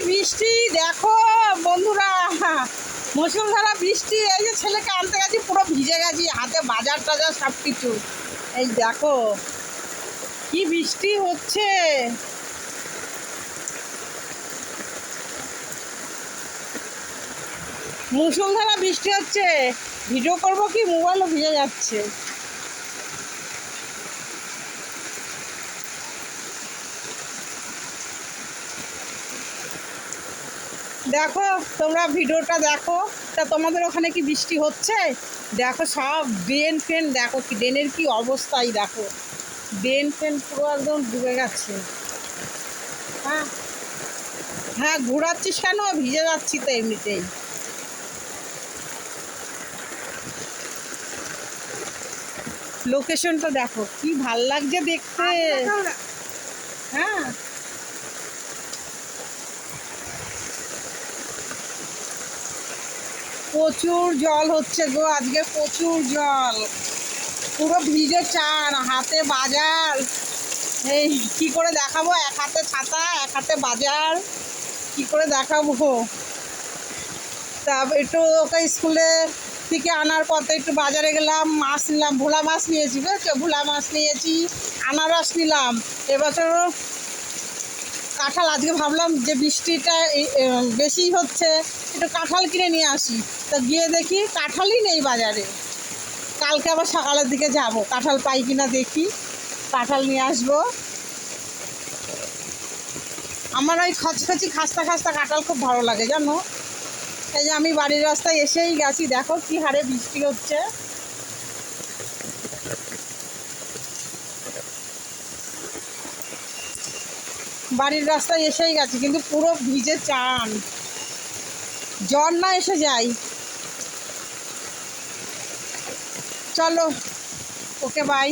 বৃষ্টি দেখো বন্ধুরা, মুষলধারা বৃষ্টি। এই যে ছেলেকে আনতে গেছি, পুরো ভিজে গেছি, হাতে বাজার টাজার সব কিছু। এই দেখো কি বৃষ্টি হচ্ছে। মুষলধারা বৃষ্টি হচ্ছে, ভিডিও করব কি, মোবাইলও ভিজে যাচ্ছে। দেখো তোমরা ভিডিওটা দেখো। তা তোমাদের ওখানে কি বৃষ্টি হচ্ছে? দেখো সব ড্রেন ফ্রেন, দেখো কি ড্রেনের কি অবস্থাই, দেখো ড্রেন ফ্রেন পুরো একদম ডুবে গেছে। হ্যাঁ হ্যাঁ, ঘোরাচ্ছিস কেন? ভিজে যাচ্ছি তো এমনিতেই। লোকেশনটা দেখো কি ভাল লাগছে দেখতে। হ্যাঁ প্রচুর জল হচ্ছে গো, আজকে প্রচুর জল, পুরো ভিজে চান, হাতে বাজার। এই কি করে দেখাবো, এক হাতে ছাতা এক হাতে বাজার, কি করে দেখাবো। তা একটু ওকে স্কুলে থেকে আনার পথে একটু বাজারে গেলাম, মাছ নিলাম, ভোলা মাছ নিয়েছি, বুঝেছো, ভোলা মাছ নিয়েছি, আনারস নিলাম। এবছর কাঁঠাল, আজকে ভাবলাম যে বৃষ্টিটা বেশি হচ্ছে, একটু কাঁঠাল কিনে নিয়ে আসি। তা গিয়ে দেখি কাঁঠালই নেই বাজারে। কালকে আবার সকালের দিকে যাব, কাঁঠাল পাই কিনা দেখি, কাঁঠাল নিয়ে আসবো। আমার ওই খচখচি খাস্তা খাস্তা কাঁঠাল খুব ভালো লাগে জানো। এই যে আমি বাড়ির রাস্তায় এসেই গেছি, দেখো কি হারে বৃষ্টি হচ্ছে। বাড়ির রাস্তায় এসেই গেছি, কিন্তু পুরো ভিজে চান, জ্বর না এসে যাই। চলো, ওকে বাই।